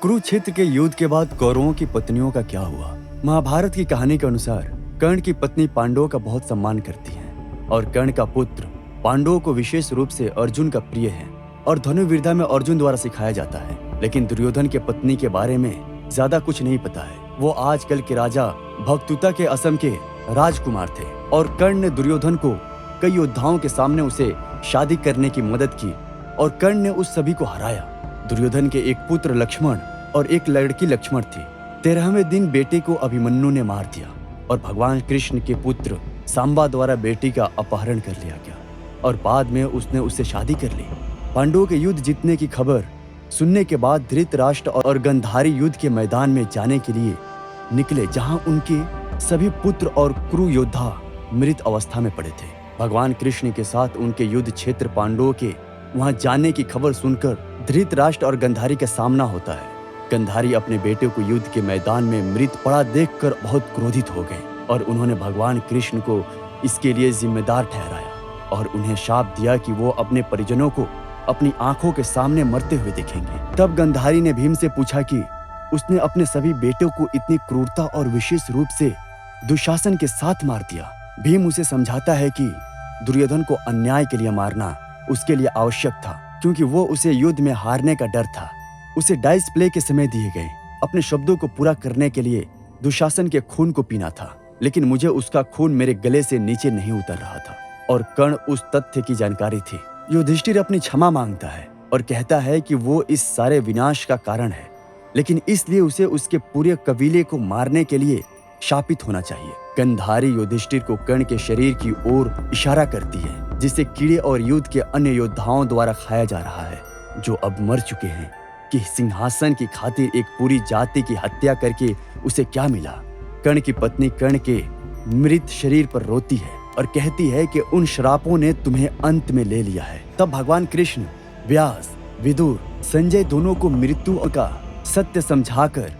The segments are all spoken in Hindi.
कुरुक्षेत्र के युद्ध के बाद कौरवों की पत्नियों का क्या हुआ? महाभारत की कहानी के अनुसार कर्ण की पत्नी पांडवों का बहुत सम्मान करती है और कर्ण का पुत्र पांडवों को विशेष रूप से अर्जुन का प्रिय है और धनुर्विद्या में अर्जुन द्वारा सिखाया जाता है। लेकिन दुर्योधन के पत्नी के बारे में ज्यादा कुछ नहीं पता है। वो आजकल के राजा भक्तुता के असम के राजकुमार थे और कर्ण ने दुर्योधन को कई योद्धाओं के सामने उसे शादी करने की मदद की और कर्ण ने उस सभी को हराया। दुर्योधन के एक पुत्र लक्ष्मण और एक लड़की लक्ष्मण थी। 13वें दिन बेटे को अभिमन्यु ने मार दिया और भगवान कृष्ण के पुत्र सांबा द्वारा बेटी का अपहरण कर लिया गया और बाद में उसने उससे शादी कर ली। पांडवों के युद्ध जीतने की खबर सुनने के बाद धृतराष्ट्र और गंधारी युद्ध के मैदान में जाने के लिए निकले, जहां उनके सभी पुत्र और क्रू योद्धा मृत अवस्था में पड़े थे। भगवान कृष्ण के साथ उनके युद्ध क्षेत्र पांडवों के वहां जाने की खबर सुनकर धृतराष्ट्र और गंधारी का सामना होता है। गंधारी अपने बेटे को युद्ध के मैदान में मृत पड़ा देखकर बहुत क्रोधित हो गए और उन्होंने भगवान कृष्ण को इसके लिए जिम्मेदार ठहराया और उन्हें शाप दिया कि वो अपने परिजनों को अपनी आंखों के सामने मरते हुए देखेंगे। तब गंधारी ने भीम से पूछा कि उसने अपने सभी बेटों को इतनी क्रूरता और विशेष रूप से दुशासन के साथ मार दिया। भीम उसे समझाता है कि दुर्योधन को अन्याय के लिए मारना उसके लिए आवश्यक था, क्योंकि वो उसे युद्ध में हारने का डर था। उसे डाइस प्ले के समय दिए गए अपने शब्दों को पूरा करने के लिए दुशासन के खून को पीना था, लेकिन मुझे उसका खून मेरे गले से नीचे नहीं उतर रहा था और कर्ण उस तथ्य की जानकारी थी। युधिष्ठिर अपनी क्षमा मांगता है और कहता है कि वो इस सारे विनाश का कारण है, लेकिन इसलिए उसे उसके पूरे कबीले को मारने के लिए शापित होना चाहिए। गंधारी युधिष्ठिर को कर्ण के शरीर की ओर इशारा करती है, जिसे कीड़े और युद्ध के अन्य योद्धाओं द्वारा खाया जा रहा है, जो अब मर चुके हैं, कि सिंहासन की खातिर एक पूरी जाति की हत्या करके उसे क्या मिला। कर्ण की पत्नी कर्ण के मृत शरीर पर रोती है और कहती है कि उन श्रापों ने तुम्हें अंत में ले लिया है। तब भगवान कृष्ण व्यास, विदुर, संजय दोनों को मृत्यु का सत्य समझाकर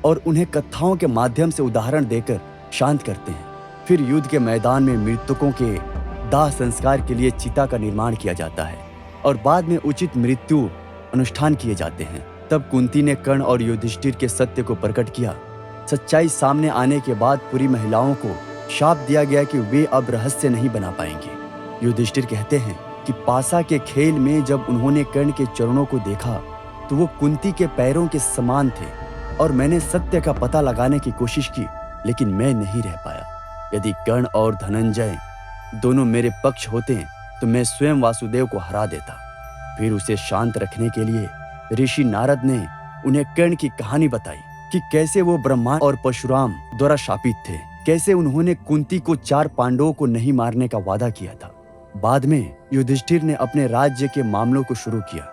और उन्हें कथाओं के माध्यम से उदाहरण देकर शांत करते हैं। फिर युद्ध के मैदान में मृतकों के दाह संस्कार के लिए चिता का निर्माण किया जाता है और बाद में उचित मृत्यु अनुष्ठान किए जाते हैं। तब कुंती ने कर्ण और युधिष्ठिर के सत्य को प्रकट किया। सच्चाई सामने आने के बाद पूरी महिलाओं को शाप दिया गया कि वे अब रहस्य नहीं बना पाएंगे। युधिष्ठिर कहते हैं कि पासा के खेल में जब उन्होंने कर्ण के चरणों को देखा तो वो कुंती के पैरों के समान थे और मैंने सत्य का पता लगाने की कोशिश की, लेकिन मैं नहीं रह पाया। यदि कर्ण और धनंजय दोनों मेरे पक्ष होते तो मैं स्वयं वासुदेव को हरा देता। फिर उसे शांत रखने के लिए ऋषि नारद ने उन्हें कर्ण की कहानी बताई कि कैसे वो ब्रह्मा और परशुराम द्वारा शापित थे, कैसे उन्होंने कुंती को 4 पांडवों को नहीं मारने का वादा किया था। बाद में युधिष्ठिर ने अपने राज्य के मामलों को शुरू किया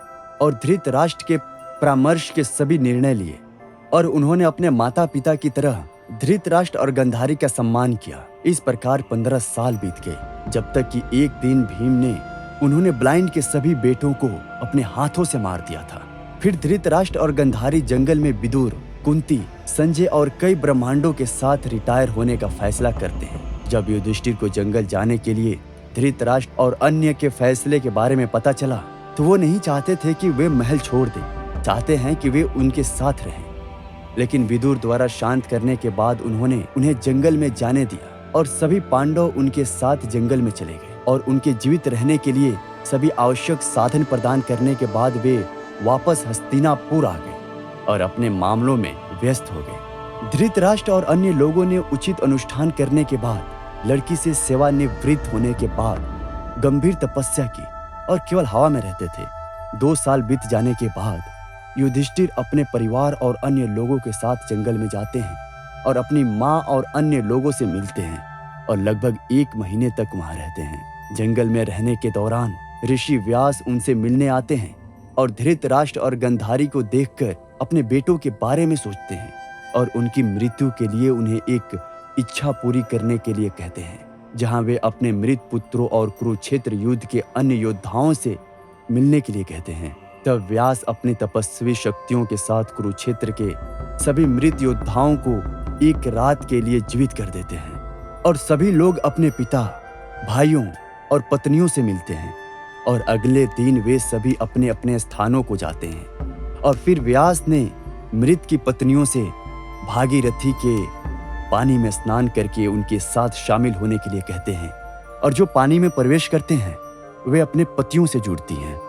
और धृतराष्ट्र के परामर्श के सभी निर्णय लिए और उन्होंने अपने माता पिता की तरह धृतराष्ट्र और गंधारी का सम्मान किया। इस प्रकार 15 साल बीत गए, जब तक कि एक दिन भीम ने उन्होंने ब्लाइंड के सभी बेटों को अपने हाथों से मार दिया था। फिर धृतराष्ट्र और गंधारी जंगल में विदुर, कुंती, संजय और कई ब्रह्मांडों के साथ रिटायर होने का फैसला करते हैं। जब युधिष्ठिर को जंगल जाने के लिए धृतराष्ट्र और अन्य के फैसले के बारे में पता चला तो वो नहीं चाहते थे कि वे महल छोड़ दें, चाहते हैं कि वे उनके साथ रहें। लेकिन विदुर द्वारा शांत करने के बाद उन्होंने उन्हें जंगल में जाने दिया और सभी पांडव उनके साथ जंगल में चले गए और उनके जीवित रहने के लिए सभी आवश्यक साधन प्रदान करने के बाद वे वापस हस्तिनापुर आ गए और अपने मामलों में व्यस्त हो गए। धृतराष्ट्र और अन्य लोगों ने उचित अनुष्ठान करने के बाद लड़की से सेवानिवृत्त होने के बाद गंभीर तपस्या की और केवल हवा में रहते थे। 2 साल बीत जाने के बाद युधिष्ठिर अपने परिवार और अन्य लोगों के साथ जंगल में जाते हैं और अपनी माँ और अन्य लोगों से मिलते हैं और लगभग 1 महीने तक वहां रहते हैं। जंगल में रहने के दौरान ऋषि व्यास उनसे मिलने आते हैं और धृतराष्ट्र और गंधारी को देखकर अपने बेटों के बारे में सोचते हैं और उनकी मृत्यु के लिए उन्हें एक इच्छा पूरी करने के लिए कहते हैं, जहां वे अपने मृत पुत्रों और कुरुक्षेत्र युद्ध के अन्य योद्धाओं से मिलने के लिए कहते हैं। तब व्यास अपनी तपस्वी शक्तियों के साथ कुरुक्षेत्र के सभी मृत योद्धाओं को एक रात के लिए जीवित कर देते हैं और सभी लोग अपने पिता, भाइयों और पत्नियों से मिलते हैं और अगले दिन वे सभी अपने अपने स्थानों को जाते हैं। और फिर व्यास ने मृत की पत्नियों से भागीरथी के पानी में स्नान करके उनके साथ शामिल होने के लिए कहते हैं, और जो पानी में प्रवेश करते हैं वे अपने पतियों से जुड़ती हैं।